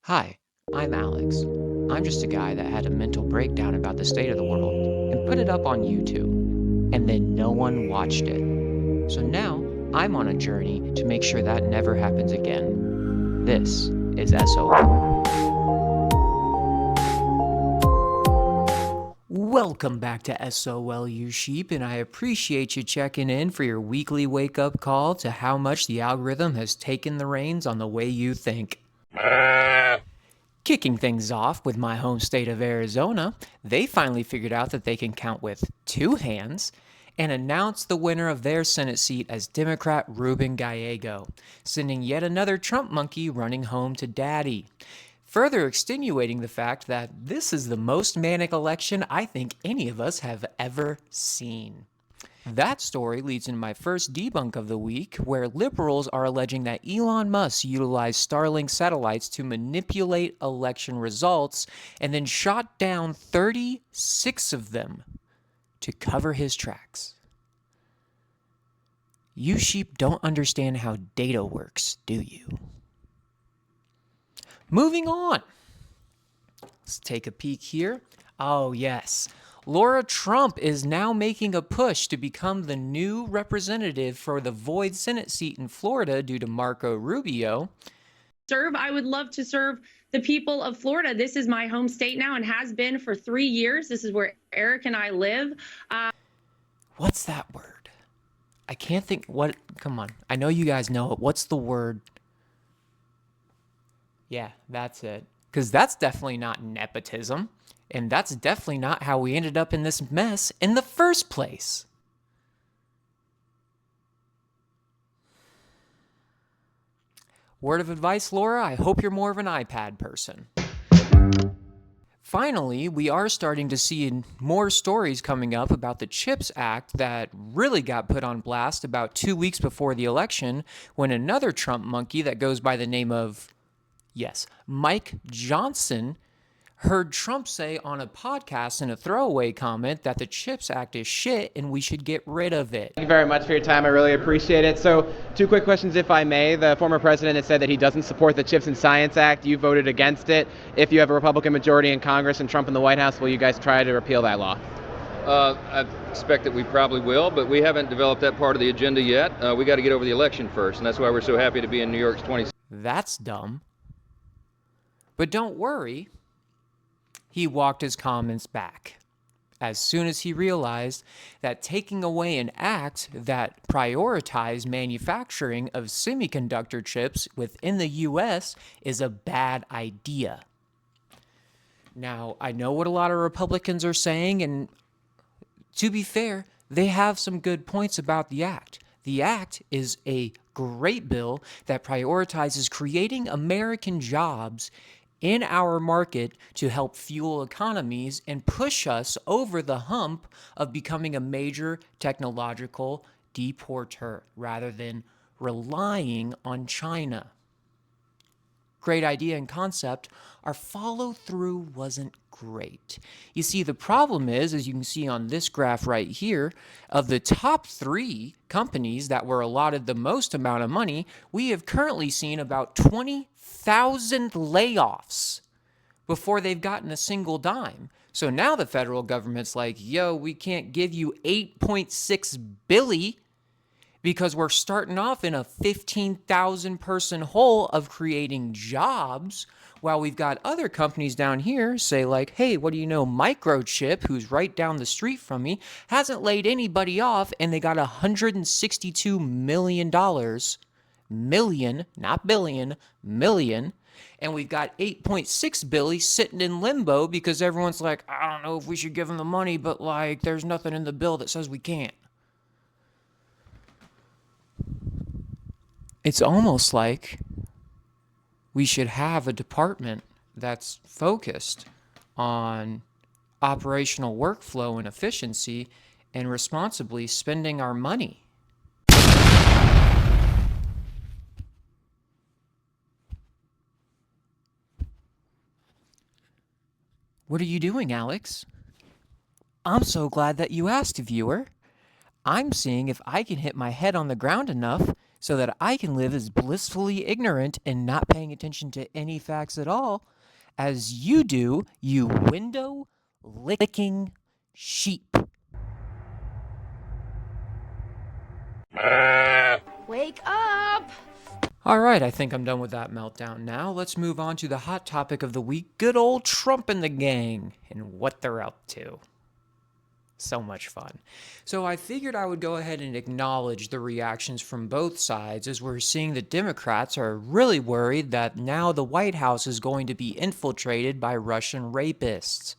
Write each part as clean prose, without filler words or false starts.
Hi, I'm Alex. I'm just a guy that had a mental breakdown about the state of the world and put it up on YouTube, and then no one watched it. So now I'm on a journey to make sure that never happens again. This is S.O.L. Welcome back to S.O.L. You Sheep, and I appreciate you checking in for your weekly wake-up call to how much the algorithm has taken the reins on the way you think. Kicking things off with my home state of Arizona, they finally figured out that they can count with two hands and announced the winner of their Senate seat as Democrat Ruben Gallego, sending yet another Trump monkey running home to daddy. Further extenuating the fact that this is the most manic election I think any of us have ever seen. That story leads into my first debunk of the week, where liberals are alleging that Elon Musk utilized Starlink satellites to manipulate election results and then shot down 36 of them to cover his tracks. You sheep don't understand how data works, do you? Moving on. Let's take a peek here. Oh, yes. Laura Trump is now making a push to become the new representative for the void Senate seat in Florida due to Marco Rubio. I would love to serve the people of Florida. This is my home state now and has been for 3 years. This is where Eric and I live. What's that word? I can't think what. Come on. I know you guys know it. What's the word? Yeah, that's it. Because that's definitely not nepotism. And that's definitely not how we ended up in this mess in the first place. Word of advice, Laura, I hope you're more of an iPad person. Finally, we are starting to see more stories coming up about the CHIPS Act that really got put on blast about 2 weeks before the election when another Trump monkey that goes by the name of, yes, Mike Johnson heard Trump say on a podcast in a throwaway comment that the CHIPS Act is shit and we should get rid of it. Thank you very much for your time. I really appreciate it. So, two quick questions, if I may. The former president has said that he doesn't support the CHIPS and Science Act. You voted against it. If you have a Republican majority in Congress and Trump in the White House, will you guys try to repeal that law? I expect that we probably will, but we haven't developed that part of the agenda yet. We got to get over the election first, and that's why we're so happy to be in New York's 20. That's dumb. But don't worry. He walked his comments back as soon as he realized that taking away an act that prioritized manufacturing of semiconductor chips within the U.S. is a bad idea. Now, I know what a lot of Republicans are saying, and to be fair, they have some good points about the act. The act is a great bill that prioritizes creating American jobs in our market to help fuel economies and push us over the hump of becoming a major technological deporter rather than relying on China. Great idea and concept. Our follow-through wasn't great. You see, the problem is, as you can see on this graph right here, of the top 3 companies that were allotted the most amount of money, we have currently seen about 20,000 layoffs before they've gotten a single dime. So now the federal government's like, yo, we can't give you $8.6 billion because we're starting off in a 15,000 person hole of creating jobs, while we've got other companies down here say like, hey, what do you know, Microchip, who's right down the street from me, hasn't laid anybody off, and they got $162 million, million, not billion, million, and we've got 8.6 billion sitting in limbo because everyone's like, I don't know if we should give them the money, but like, there's nothing in the bill that says we can't. It's almost like we should have a department that's focused on operational workflow and efficiency and responsibly spending our money. What are you doing, Alex? I'm so glad that you asked, viewer. I'm seeing if I can hit my head on the ground enough so that I can live as blissfully ignorant and not paying attention to any facts at all as you do, you window licking sheep. Wake up! All right, I think I'm done with that meltdown now. Let's move on to the hot topic of the week, good old Trump and the gang and what they're up to. So much fun. So I figured I would go ahead and acknowledge the reactions from both sides, as we're seeing the Democrats are really worried that now the White House is going to be infiltrated by Russian rapists.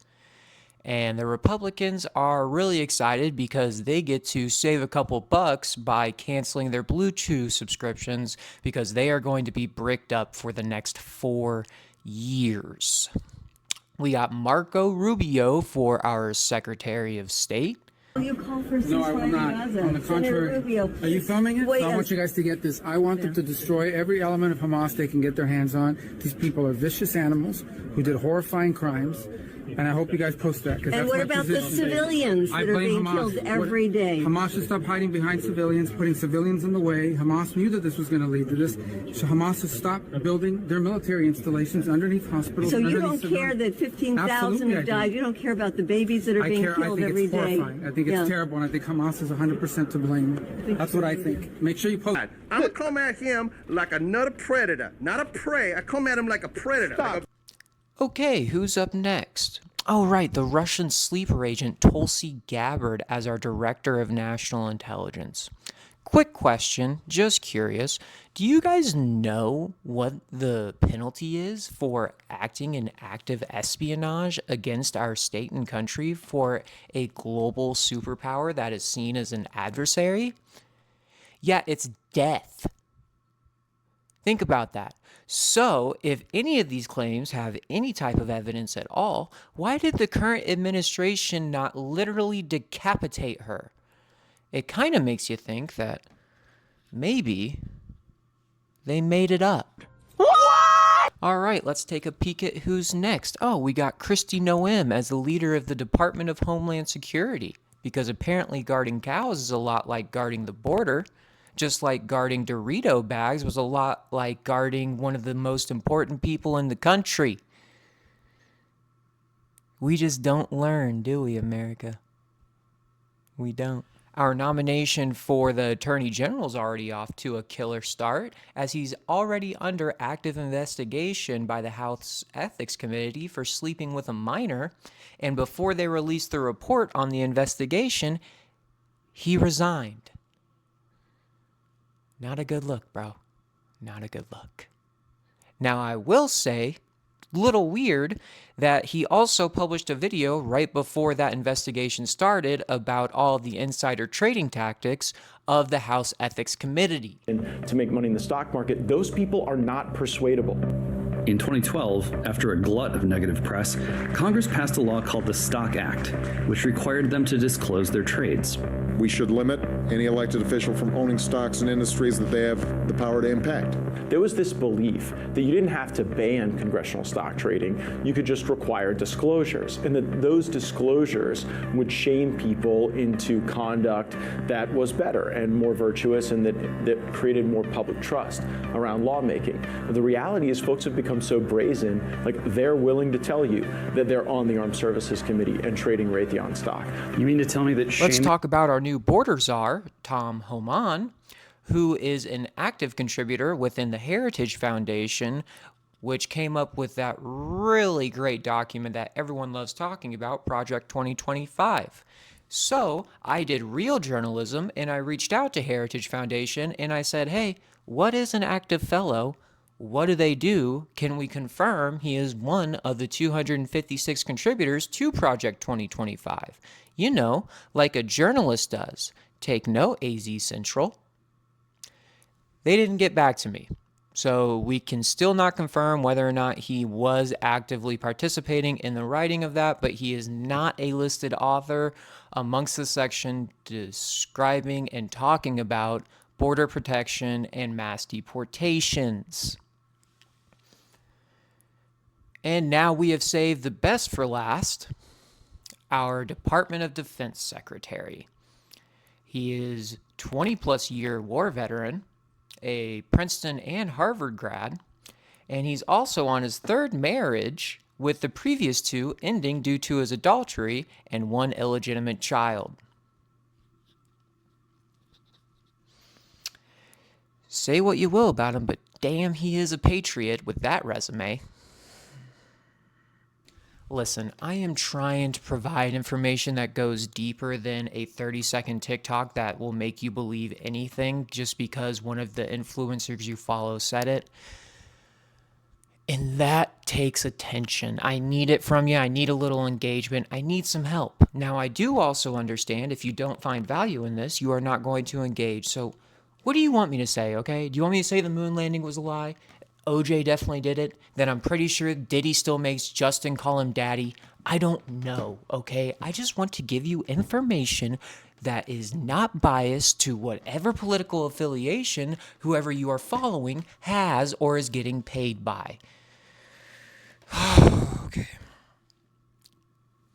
And the Republicans are really excited because they get to save a couple bucks by canceling their Blue Chew subscriptions, because they are going to be bricked up for the next 4 years. We got Marco Rubio for our Secretary of State. You call for No, I will not. On the contrary. Rubio, Are you filming it? wait, I want you guys to get this. I want them to destroy every element of Hamas they can get their hands on. These people are vicious animals who did horrifying crimes. And I hope you guys post that. And what about the civilians that are being killed every day? Hamas should stop hiding behind civilians, putting civilians in the way. Hamas knew that this was going to lead to this. So Hamas should stop building their military installations underneath hospitals. So you don't care that 15,000 have died? You don't care about the babies that are being killed every day? I think it's horrifying. I think it's terrible, and I think Hamas is 100% to blame. That's what I think. Make sure you post. I'm going to come at him like another predator, not a prey. I come at him like a predator. Okay, who's up next? Oh, right, the Russian sleeper agent Tulsi Gabbard as our Director of National Intelligence. Quick question, just curious. Do you guys know what the penalty is for acting in active espionage against our state and country for a global superpower that is seen as an adversary? Yeah, it's death. Think about that. So, if any of these claims have any type of evidence at all, why did the current administration not literally decapitate her? It kind of makes you think that maybe they made it up. What? All right, let's take a peek at who's next. Oh, we got Kristi Noem as the leader of the Department of Homeland Security, because apparently guarding cows is a lot like guarding the border. Just like guarding Dorito bags was a lot like guarding one of the most important people in the country. We just don't learn, do we, America? We don't. Our nomination for the Attorney General is already off to a killer start, as he's already under active investigation by the House Ethics Committee for sleeping with a minor, and before they released the report on the investigation, he resigned. Not a good look, bro. Not a good look. Now, I will say, little weird, that he also published a video right before that investigation started about all the insider trading tactics of the House Ethics Committee. To make money in the stock market, those people are not persuadable. In 2012, after a glut of negative press, Congress passed a law called the Stock Act, which required them to disclose their trades. We should limit any elected official from owning stocks in industries that they have the power to impact. There was this belief that you didn't have to ban congressional stock trading, you could just require disclosures, and that those disclosures would shame people into conduct that was better and more virtuous, and that created more public trust around lawmaking. The reality is folks have become so brazen, like they're willing to tell you that they're on the Armed Services Committee and trading Raytheon stock. You mean to tell me that Let's talk about our new border czar, Tom Homan, who is an active contributor within the Heritage Foundation, which came up with that really great document that everyone loves talking about, Project 2025. So I did real journalism, and I reached out to Heritage Foundation, and I said, hey, what is an active fellow? What do they do? Can we confirm he is one of the 256 contributors to Project 2025? You know, like a journalist does. Take note, AZ Central. They didn't get back to me. So we can still not confirm whether or not he was actively participating in the writing of that, but he is not a listed author amongst the section describing and talking about border protection and mass deportations. And now we have saved the best for last, our Department of Defense Secretary. He is 20-plus year war veteran, a Princeton and Harvard grad, and he's also on his third marriage, with the previous two ending due to his adultery and one illegitimate child. Say what you will about him, but damn, he is a patriot with that resume. Listen, I am trying to provide information that goes deeper than a 30-second TikTok that will make you believe anything just because one of the influencers you follow said it. And that takes attention. I need it from you. I need a little engagement. I need some help. Now, I do also understand if you don't find value in this, you are not going to engage. So what do you want me to say, okay? Do you want me to say the moon landing was a lie? OJ definitely did it? Then I'm pretty sure Diddy still makes Justin call him daddy. I don't know, okay? I just want to give you information that is not biased to whatever political affiliation whoever you are following has or is getting paid by. Okay.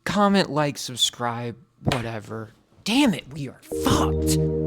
Comment, like, subscribe, whatever. Damn it, we are fucked.